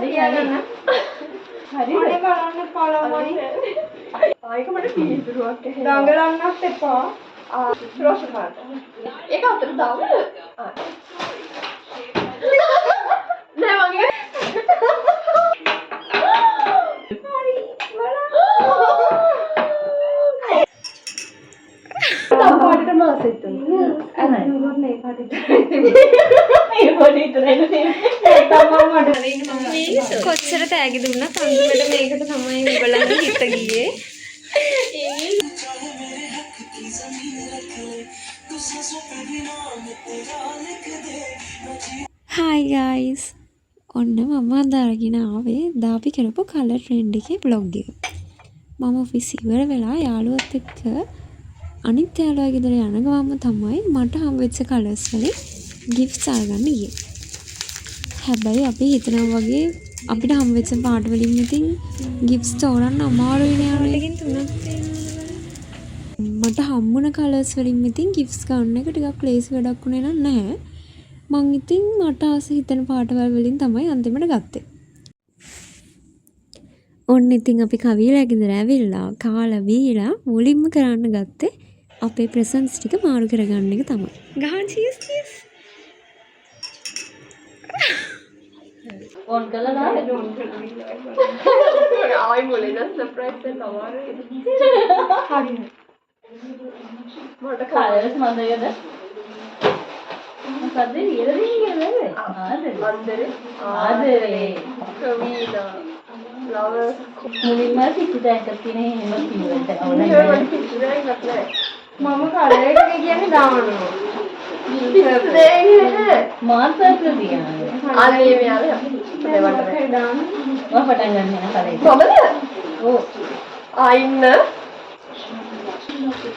හරි බලන්න පළමයි. ආයික මට පීතුරුවක් එහෙම. දඟලන්නත් එපා. රෝෂ පාට. ඒක අතට දාන්න. නෑ මගේ. හරි බලන්න. පාටට මාසෙත් තුනේ. අනයි මොකද මේ පාටට. මේ පොඩිට නේද? කොච්චර තෑගි දුන්නත් අන්තිමට මේකට තමයි ඔයගොල්ලන්ගේ හිත ගියේ. Hi guys. ඔන්න මම අද අරගෙන ආවේ දාපි කරපු කලර් ට්‍රෙන්ඩ් එකේ vlog එක. මම ඔෆිස් ඉවර වෙලා යාළුවොත් එක්ක අනිත් යාළුවා ගෙදර යන ගමන්ම තමයි මට හම් වෙච්ච කලර්ස් වලින් ගිෆ්ට්ස් අරගන්න ගියේ. හැබැයි අපි හිතනවා වගේ අපිට හම් වෙච්ච පාට වලින් ඉතින් ගිෆ්ට්ස් තෝරන්න අමාරුයි නේ අරලකින් තුනක් මට හම්බුණ කලර්ස් වලින් ඉතින් ගිෆ්ට්ස් ගන්න එක ටිකක් ප්ලේස් වැඩක් උනේ නැහැ. මං ඉතින් මට ආස හිතන පාටවල් වලින් තමයි අන්තිමට ගත්තේ. ඔන්න ඉතින් අපි කවියලා ගෙදර ඇවිල්ලා කාලා බීලා මුලින්ම කරන්න ගත්තේ අපේ ප්‍රසන්ස් ටික මාරු කරගන්න එක තමයි. ගහන් චීස් චීස්. ඕන් කළා දාන්න ඕන් කළා. ආයි මොලේද සර්ප්‍රයිස් එක අමාරුයි. හරි. මට කලර්ස් මන්දයද? මොකද ඉරදින්නේ ආදරේ. ආදරේ. කවිලා. flowers. මුලින්ම සිතුටක් තියෙන හැම කිව්වට අවුලක් නෑ. මම කලර් එක කියන්නේ දානවා. මාතර ප්‍රතියන අනේ මෙයාලා අපිට දාන්න මම පටන් ගන්න යන කලේ කොහමද ඕ ආයින්න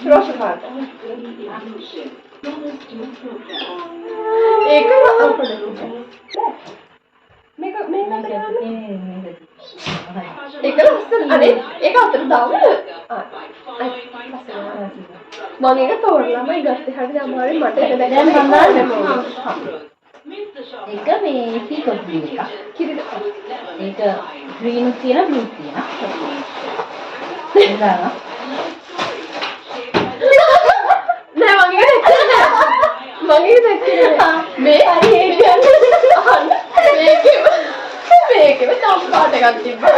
රෝෂ පාට ඒක අපඩ මේක ඒක ලස්සන අනේ ඒක අතට දාන්න මම ඒක තෝරලාමයි ගත්තේ හරිද අමාරුයි මට ඒක දැන් මම දාන්න ඒක මේ පීකෝක් ග්‍රීන් එක කිරිද ඒක ග්‍රීන් තියෙන බ්ලූ තියෙන දාලා නෑ මගේ දැක්කේ මේ හරි මේකෙම දම්පාට එකක් තිබ්බා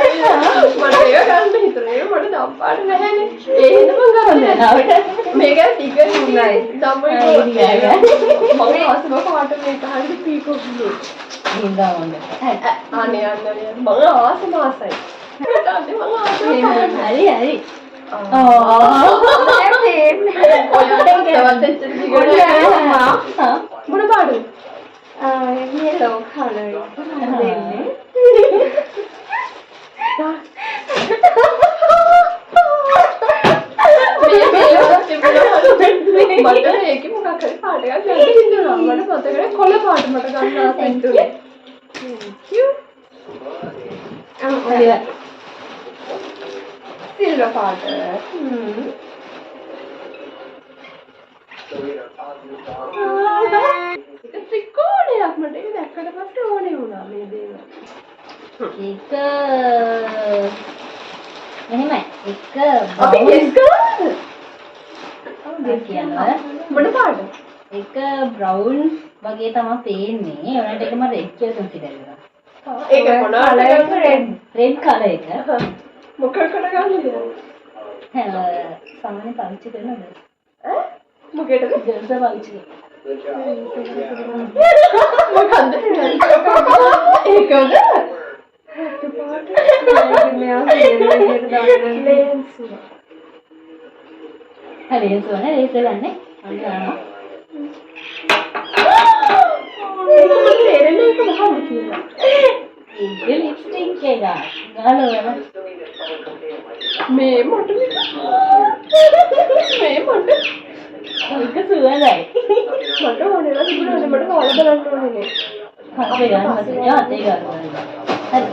මට ඒක ගන්න හිතුනේ මට දම්පාට නැහැනේ ඒ හින්දා මම ගන්න ආවට මේක ටික නුනයි තමයි මම ආසම පාට මේක හරි පීකෝක් බ්ලූ හින්දා වන්න අනේ මම ආසයි හරි මොන පාඩු yellow color දෙන්නේ මට ඒකේ මොකක් හරි පාට එකක් ගන්න හිතුණා මට මතකයි කොළ පාට මට ගන්න ආසයි හිතුනේ සිල්වර් පාට ඒක ත්‍රිකෝණයක් මට ඒක දැක්කට පස්සේ ඕනේ වුණා මේ දේවල්. ඒක එහෙමයි. ඒක අපි ගෙස් කරාද? ඔව් කියනවා. මොන පාට? ඒක බ්‍රවුන් වගේ තමයි පේන්නේ. ඒකට ඒක මම රෙඩ් කියලා කන්සිඩර් කරනවා. ඒක මොනවාද? රෙඩ් කලර් එක. මොකකට ගන්නද? සාමාන්‍ය පාවිච්චි කරනවද? මොකේද? ගර්ල්ස් පාවිච්චි කරනවා. මොකන්ද? ඒකද? හරි සෝනේ රේස් ගන්නනේ. හරි ගන්නවා. තේරෙන්නේ ඒක මොකක්ද කියලා. ඒක ලිප්ස්ටික් එක. ගාලවම. මේ මට ඒක සුවඳයි. මට ඕනේ නැහැ මට කාලා බලන්න ඕනේ. හරි ගන්න හරි ගන්න. හරි.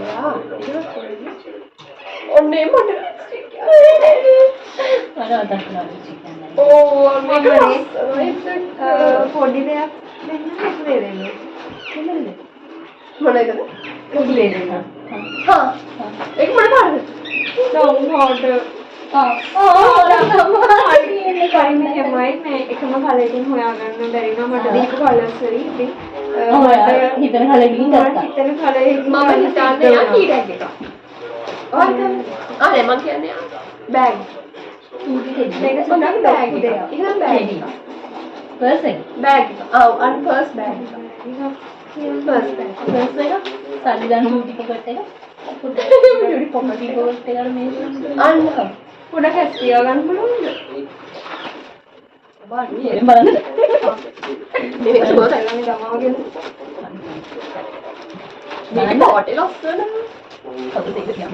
ඔන්නේ මට ලිප්ස්ටික් එක. ඕ මේක පොඩි දෙයක් දෙන්න දෙන්නේ. මොනද? පොඩි දෙන්න. හා. ඒක මොන පාටද? දම්පාට. හරියන්නේ කලින් මෙහෙමයි මේ එකම කලකින් හොයාගන්න බැරි නම් මට දීපු කලර්ස් වලින් ඉතින් මට හිතන කලකින් ගත්තා. හිතන කලකින් මම හිතන්නේ යා ටී බෑග් එක. ඔයාලට ආ මම කියන්නේ බෑග්. මේක සුණක් බෑග් එක. ඉතින් බෑග් එක. පර්ස් එක. බෑග් එක. ඔව් අන් පර්ස් බෑග් එක. Purse bag. පර්ස් එක. සල්ලි දාන ටික පොකට් එක. ඩියුටි පොකට් එක. පොකට් එකට මේ අන්න පොඩක් හැස් තියාගන්න පුළුවන්ද? බලන්න. බලන්න. මේක සුවද? ගමගෙන මේක පොටේ ලස්සන. කවුද ඒක කියන්න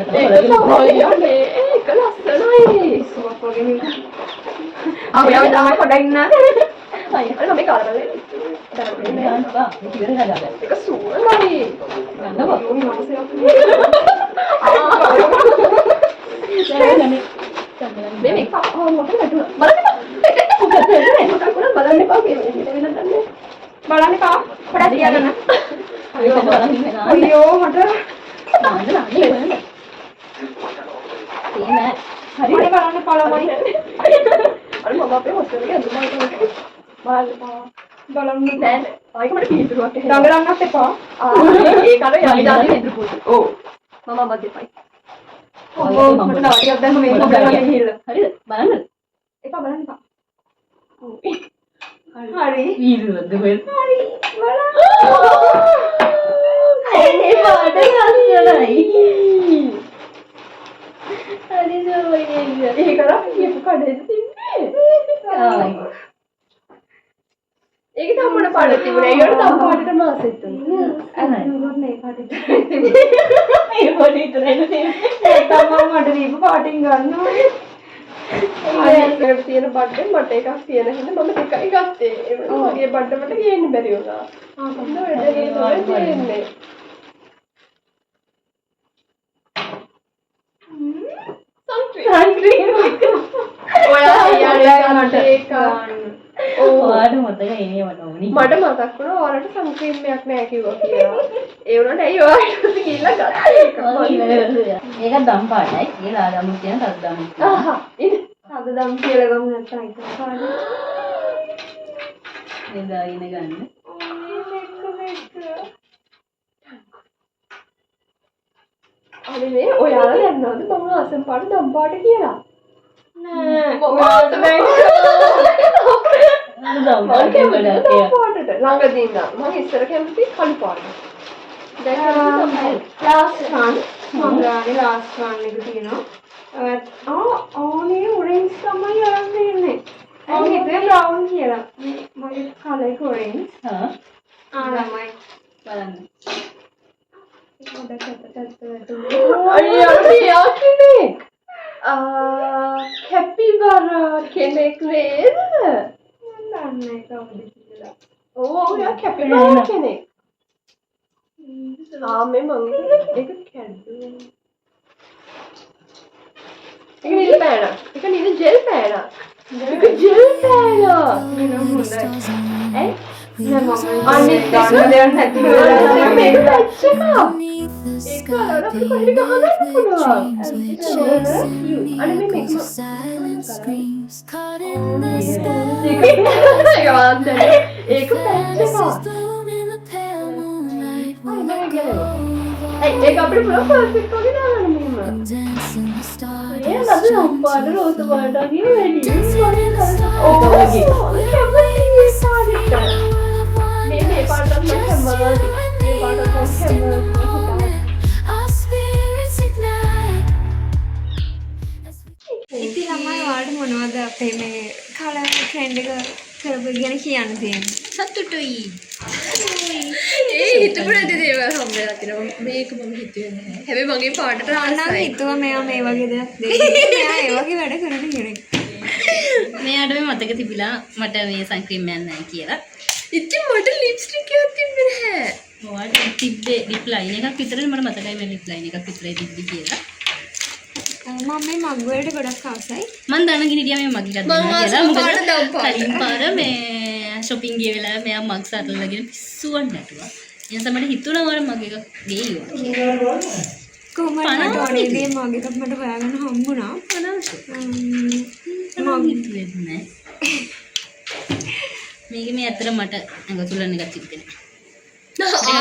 ඒක ලස්සනයි. සුවක් වගේ නේ. අපි අපි තමයි පොඩක් ඉන්න. අර මේ කාලවල ගන්න බා. ඒක ඉවර හදාගන්න. ඒක සුවඳයි. ගන්න බා. යෝනි මනසේ මේ මේක මොකද වැටුණා බලන්න බලන්න එපා මේ වෙන දන්නේ බලන්න කා පොඩක් තියාගන්න. ඒක බලන්න ඉන්න නා. අයියෝ මට නාන්න බලන්න. තේන. හරි. මට බලන්න පළමයි. අර මම අපේ හොස්ටල් එකේ ඇඳලා බලන්න නෑ ආයික මට පිළිතුරක් එහෙම දඟලන්නත් එපා. ඒක අර යවිදානේ පිළිතුරු ඔව් මම අම්මා දෙපයි ඔව් මට නාටියක් දැම්ම මේක බලන්න ගිහිල්ලා. හරිද? බලන්න. එපා බලන්න එපා. හරි. වීදුරුවද කොහෙද? හරි. බලන්න. අනේ පාට ලස්සනයි. හරි සෝයිනේ. ඒක අර කියපු කඩේද තින්නේ ඒක තමයි පාඩ තිබුණේ ඒකට තම පාඩට මාසෙත් තුනේ අනයි මේ පාටින් මේ පොඩි ඉතරේ නේ. ඒ තමයි මට දීපු පාටින් ගන්න ඕනේ. ආයෙත් තියෙන බඩේ මට එකක් තියෙන හින්දා මම දෙකයි ගත්තේ ඒ වගේ බඩ මට ගේන්න බැරි වුණා කොහොමද වැඩේ තියෙන්නේ සන්ක්‍රීම් ඔයා යාළුවා මට ඒක ඔයාට මතක එන්නේ මට ඕනි. මට මතක් වුණා ඔයාලට සන්ක්‍රීම් එකක් නෑ කිව්වා කියලා. ඒ වුණාට ඇයි ඔයාලට ගිහිල්ලා ගත්තා ඒක? ඒක දම් පාටයි. කියලා ආදම් කියන තත් දම්. ආහා ඉතින් අද දම් කියලා ගමු නැත්නම් ඒක පාඩි. එදාගෙන ගන්න. අනේ මේ ඔයාලා දන්නවද මම අසම් පාට දම් පාට කියලා? නෑ. ඔයාලට දැන් දම් පාට වල පාටට ළඟදී ඉඳන් මම ඉස්සර කැමති කළු පාට. දැන් ලාස්ට් වන් මම ගානේ ලාස්ට් වන් එක තියෙනවා. ඕනේ ඔරෙන්ජ් තමයි අරන් ඉන්නේ. මම හිතුවේ බ්‍රවුන් කියලා. මගේ කලර් එක ඔරෙන්ජ්. හා ළමයි. බලන්න. අයියා පියා කෙනෙක්. කැපිබරා කෙනෙක් නේද? මම දන්නේ කවුද කියලා. ඔව් යා කැපිබරා කෙනෙක්. මේ මං ඒක කැඩුවා. ඒක නිල් පෑන. ඒක නිල් ජෙල් පෑන. ඒක ජෙල් පෑන. නෑ මම අනේ ගන්න දෙයක් නැති වෙලා මේක ඇච්චකා. ඒක අර අපිට කොහෙද ගහන්න පුළුවන්. අනේ මේ මේක. ඒක පැච්චකා. ඒක අපිට පුළුවන් පර්ෆෙක්ට් වගේ දාන්න මෙහෙම. ඒ ලද නම් පාට රෝස පාට වගේ වැඩි. ඕ වගේ. මේ පාටත් මම කැමරා මේ පාටත් මම කැමරා ඉතින් ළමයි ඔයාලට මොනවද අපේ මේ කලර් ට්‍රෙන්ඩ් එක කරපු ගැන කියන්න තියෙන්නේ? සතුටුයි. ඒ හිතපු නැති දේවල් හම්බෙලා තිනවා මේක මම හිතුවේ නැහැ හැබැයි මගේ පාටට නම් ආසයි හිතුවා මෙයා මේ වගේ දෙයක් දෙන්නේ. මෙයා ඒ වගේ වැඩ කරන කෙනෙක්. මෙයාට මේ මතක තිබිලා මට මේ සන්ක්‍රීම් එකක් නැහැ කියලා. ඉතින් මට ලිප්ස්ටික් එකක් තිබ්බේ නැහැ ඔයාට තිබ්බේ ලිප් ලයින් එකක් විතරයි මට මතකයි මේ ලිප් ලයින් එකක් විතරයි තිබ්බේ කියලා. මම මේ මග් වලට ගොඩක් ආසයි. මම දැනගෙන හිටියා මේ මග් එකක් දෙන්න කියලා. මොකද කලින් පාර මේ shopping ගිය වෙලාවේ මෙයා මග්ස් අරලාගෙන පිස්සුවක් නැටුවා. එතන මට හිතුණා වර මගේ එකක් ගේයිවා. කොහොමද මට ඔනේදී මගේ එකක් මට හොයාගන්න හම්බුණා. මේක මේ ඇත්තට මට ඇඟ තුලන එකක් තිබ්බේ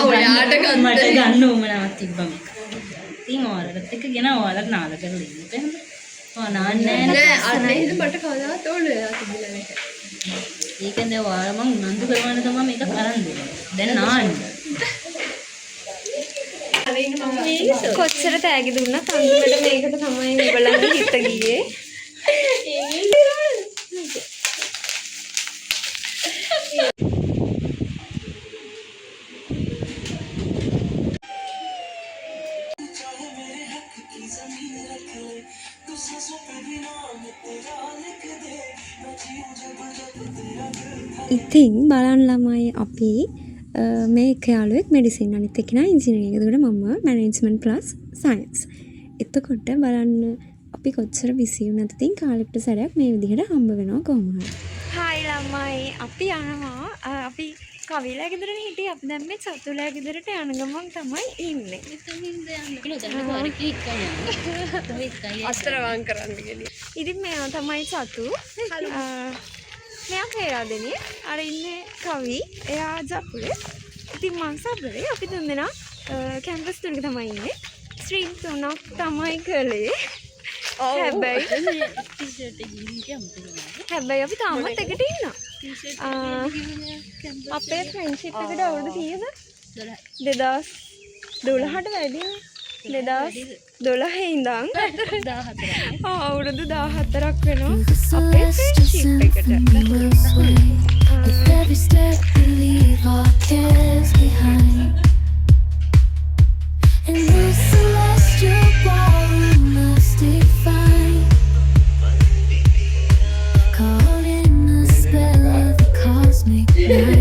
ඔයාට මට ගන්න උවමනාවක් තිබ්බා මේක. ඉතින් ඔයාලට එක ගෙන ඔයාලට නාල කරලා ඉන්න තේරෙනවද? ඔයා නාන්නේ නෑ අන්න එහෙනම් මට කවදාවත් ඕනේ නෑ තිබුණා මේක. ඒකෙන්ද ඔයාලා මං උනන්දු කරවන්න තමයි මේක අරන් දෙන්නේ. දැන් නාන්න. කොච්චර තෑගි දුන්නත් අන්තිමට මේකට තමයි ඔයගොල්ලන්ගේ හිත ගියේ. ඉතින් බලන්න ළමයි අපි මේ එක යාළුවෙක් මෙඩිසින් අනිත් එක්කෙනා ඉංජිනේරින්. එතකොට මම මැනේජ්මන්ට් ප්ලස් සයන්ස්. එතකොට බලන්න අපි කොච්චර බිසි වුණත් ඉතින් කාලෙකට සැරයක් මේ විදිහට හම්බ වෙනවා කොහොම හරි. හායි ළමයි අපි යනවා අපි කවිලා ගෙදරනේ හිටියේ අපි දැන් මේ සතුලා ගෙදරට යන ගමන් තමයි ඉන්නේ. අස්තරවං කරන්න ගෙලිය. ඉතින් මෙයා තමයි සතු. මෙයා පේරාදෙනිය. අර ඉන්නේ කවි. එයා ජපුරේ. ඉතින් මං සබරේ. අපි තුන්දෙනා කැම්පස් තුනක තමයි ඉන්නේ. ස්ට්‍රීම් තුනක් තමයි කළේ. හැබැයි අපි තාමත් එකට ඉන්නවා. අපේ ෆ්‍රෙන්ඩ්ෂිප් එකට අවුරුදු කීයද? 2012ට වැඩි. 2012 ඉඳන් අවුරුදු 14ක් වෙනවා අපේ ෆ්‍රෙන්ඩ්ෂිප් එකට. With every step we leave our cares behind, and the celestial ballroom must define, caught in the spell of the cosmic night.